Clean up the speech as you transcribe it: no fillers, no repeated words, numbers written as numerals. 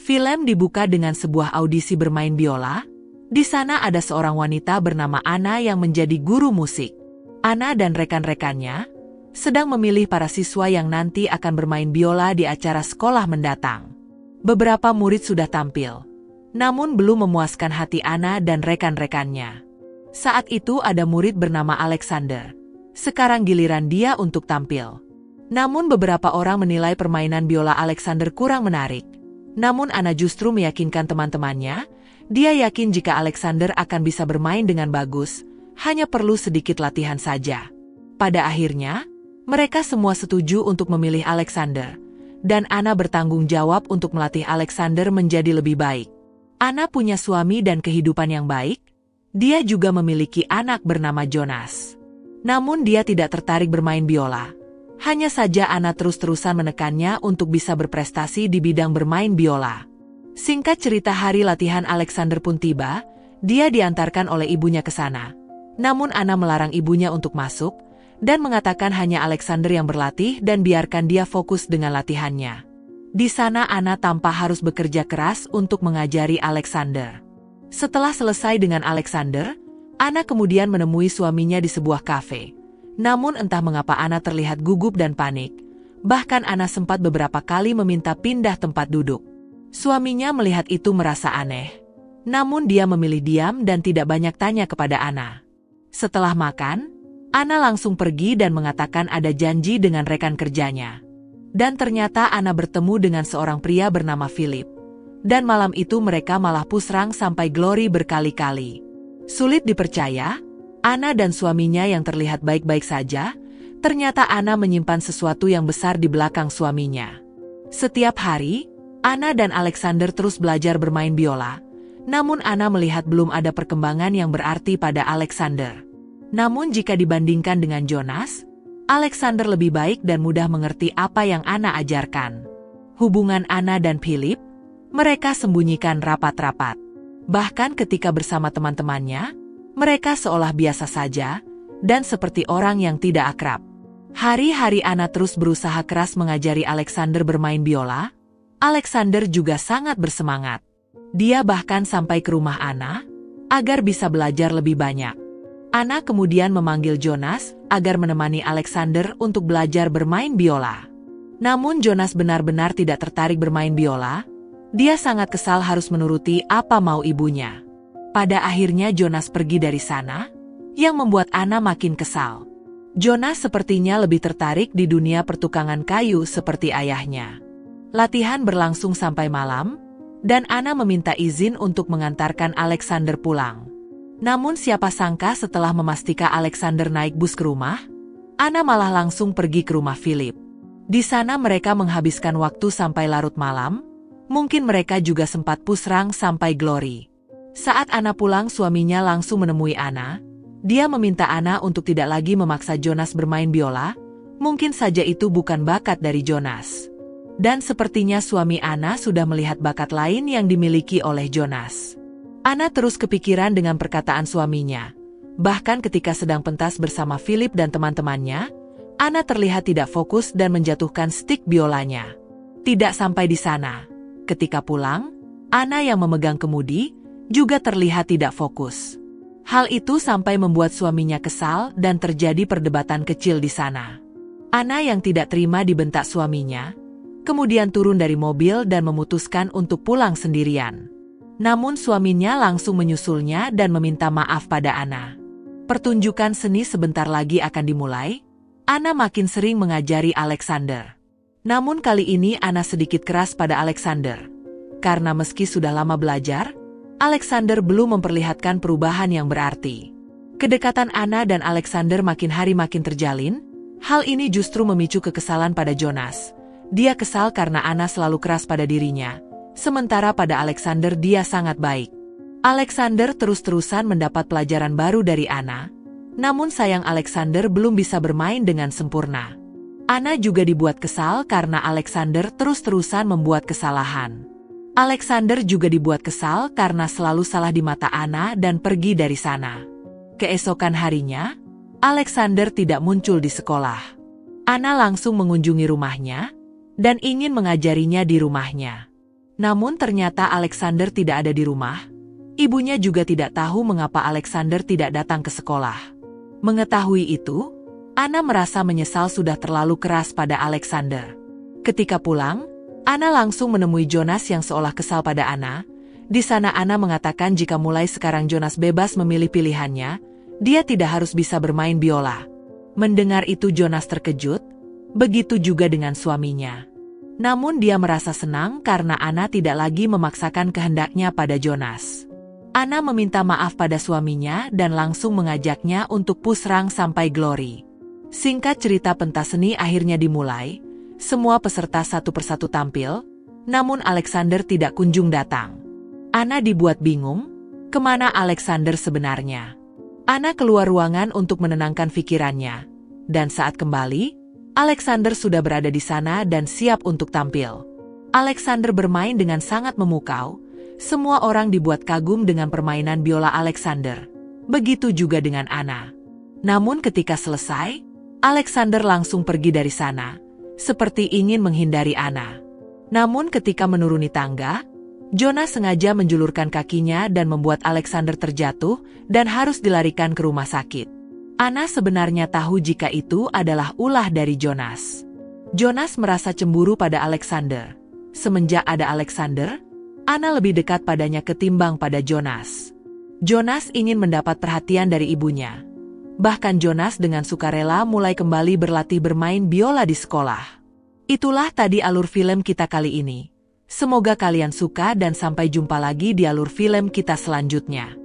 Film dibuka dengan sebuah audisi bermain biola. Di sana ada seorang wanita bernama Anna yang menjadi guru musik. Anna dan rekan-rekannya sedang memilih para siswa yang nanti akan bermain biola di acara sekolah mendatang. Beberapa murid sudah tampil, namun belum memuaskan hati Anna dan rekan-rekannya. Saat itu ada murid bernama Alexander. Sekarang giliran dia untuk tampil. Namun beberapa orang menilai permainan biola Alexander kurang menarik. Namun Anna justru meyakinkan teman-temannya, dia yakin jika Alexander akan bisa bermain dengan bagus, hanya perlu sedikit latihan saja. Pada akhirnya, mereka semua setuju untuk memilih Alexander, dan Anna bertanggung jawab untuk melatih Alexander menjadi lebih baik. Anna punya suami dan kehidupan yang baik. Dia juga memiliki anak bernama Jonas. Namun dia tidak tertarik bermain biola. Hanya saja Anna terus-terusan menekannya untuk bisa berprestasi di bidang bermain biola. Singkat cerita, hari latihan Alexander pun tiba. Dia diantarkan oleh ibunya ke sana. Namun Anna melarang ibunya untuk masuk dan mengatakan hanya Alexander yang berlatih dan biarkan dia fokus dengan latihannya. Di sana Anna tanpa harus bekerja keras untuk mengajari Alexander. Setelah selesai dengan Alexander, Anna kemudian menemui suaminya di sebuah kafe. Namun entah mengapa Anna terlihat gugup dan panik. Bahkan Anna sempat beberapa kali meminta pindah tempat duduk. Suaminya melihat itu merasa aneh. Namun dia memilih diam dan tidak banyak tanya kepada Anna. Setelah makan, Anna langsung pergi dan mengatakan ada janji dengan rekan kerjanya. Dan ternyata Anna bertemu dengan seorang pria bernama Philip. Dan malam itu mereka malah pusrang sampai Glory berkali-kali. Sulit dipercaya, Anna dan suaminya yang terlihat baik-baik saja, ternyata Anna menyimpan sesuatu yang besar di belakang suaminya. Setiap hari, Anna dan Alexander terus belajar bermain biola, namun Anna melihat belum ada perkembangan yang berarti pada Alexander. Namun jika dibandingkan dengan Jonas, Alexander lebih baik dan mudah mengerti apa yang Anna ajarkan. Hubungan Anna dan Philip, mereka sembunyikan rapat-rapat. Bahkan ketika bersama teman-temannya, mereka seolah biasa saja, dan seperti orang yang tidak akrab. Hari-hari Anna terus berusaha keras mengajari Alexander bermain biola. Alexander juga sangat bersemangat. Dia bahkan sampai ke rumah Anna, agar bisa belajar lebih banyak. Anna kemudian memanggil Jonas, agar menemani Alexander untuk belajar bermain biola. Namun Jonas benar-benar tidak tertarik bermain biola. Dia sangat kesal harus menuruti apa mau ibunya. Pada akhirnya Jonas pergi dari sana, yang membuat Anna makin kesal. Jonas sepertinya lebih tertarik di dunia pertukangan kayu seperti ayahnya. Latihan berlangsung sampai malam, dan Anna meminta izin untuk mengantarkan Alexander pulang. Namun siapa sangka setelah memastikan Alexander naik bus ke rumah, Anna malah langsung pergi ke rumah Philip. Di sana mereka menghabiskan waktu sampai larut malam, mungkin mereka juga sempat pusrang sampai Glory. Saat Anna pulang, suaminya langsung menemui Anna. Dia meminta Anna untuk tidak lagi memaksa Jonas bermain biola. Mungkin saja itu bukan bakat dari Jonas. Dan sepertinya suami Anna sudah melihat bakat lain yang dimiliki oleh Jonas. Anna terus kepikiran dengan perkataan suaminya. Bahkan ketika sedang pentas bersama Philip dan teman-temannya, Anna terlihat tidak fokus dan menjatuhkan stik biolanya. Tidak sampai di sana. Ketika pulang, Anna yang memegang kemudi juga terlihat tidak fokus. Hal itu sampai membuat suaminya kesal dan terjadi perdebatan kecil di sana. Anna yang tidak terima dibentak suaminya, kemudian turun dari mobil dan memutuskan untuk pulang sendirian. Namun suaminya langsung menyusulnya dan meminta maaf pada Anna. Pertunjukan seni sebentar lagi akan dimulai. Anna makin sering mengajari Alexander. Namun kali ini Anna sedikit keras pada Alexander. Karena meski sudah lama belajar, Alexander belum memperlihatkan perubahan yang berarti. Kedekatan Anna dan Alexander makin hari makin terjalin. Hal ini justru memicu kekesalan pada Jonas. Dia kesal karena Anna selalu keras pada dirinya. Sementara pada Alexander dia sangat baik. Alexander terus-terusan mendapat pelajaran baru dari Anna. Namun sayang Alexander belum bisa bermain dengan sempurna. Anna juga dibuat kesal karena Alexander terus-terusan membuat kesalahan. Alexander juga dibuat kesal karena selalu salah di mata Anna dan pergi dari sana. Keesokan harinya, Alexander tidak muncul di sekolah. Anna langsung mengunjungi rumahnya dan ingin mengajarinya di rumahnya. Namun ternyata Alexander tidak ada di rumah. Ibunya juga tidak tahu mengapa Alexander tidak datang ke sekolah. Mengetahui itu, Anna merasa menyesal sudah terlalu keras pada Alexander. Ketika pulang, Anna langsung menemui Jonas yang seolah kesal pada Anna. Di sana Anna mengatakan jika mulai sekarang Jonas bebas memilih pilihannya, dia tidak harus bisa bermain biola. Mendengar itu Jonas terkejut, begitu juga dengan suaminya. Namun dia merasa senang karena Anna tidak lagi memaksakan kehendaknya pada Jonas. Anna meminta maaf pada suaminya dan langsung mengajaknya untuk pusrang sampai Glory. Singkat cerita pentas seni akhirnya dimulai, semua peserta satu persatu tampil, namun Alexander tidak kunjung datang. Anna dibuat bingung, kemana Alexander sebenarnya? Anna keluar ruangan untuk menenangkan pikirannya, dan saat kembali, Alexander sudah berada di sana dan siap untuk tampil. Alexander bermain dengan sangat memukau, semua orang dibuat kagum dengan permainan biola Alexander. Begitu juga dengan Anna. Namun ketika selesai, Alexander langsung pergi dari sana, seperti ingin menghindari Anna. Namun ketika menuruni tangga, Jonas sengaja menjulurkan kakinya dan membuat Alexander terjatuh dan harus dilarikan ke rumah sakit. Anna sebenarnya tahu jika itu adalah ulah dari Jonas. Jonas merasa cemburu pada Alexander. Semenjak ada Alexander, Anna lebih dekat padanya ketimbang pada Jonas. Jonas ingin mendapat perhatian dari ibunya. Bahkan Jonas dengan sukarela mulai kembali berlatih bermain biola di sekolah. Itulah tadi alur film kita kali ini. Semoga kalian suka dan sampai jumpa lagi di alur film kita selanjutnya.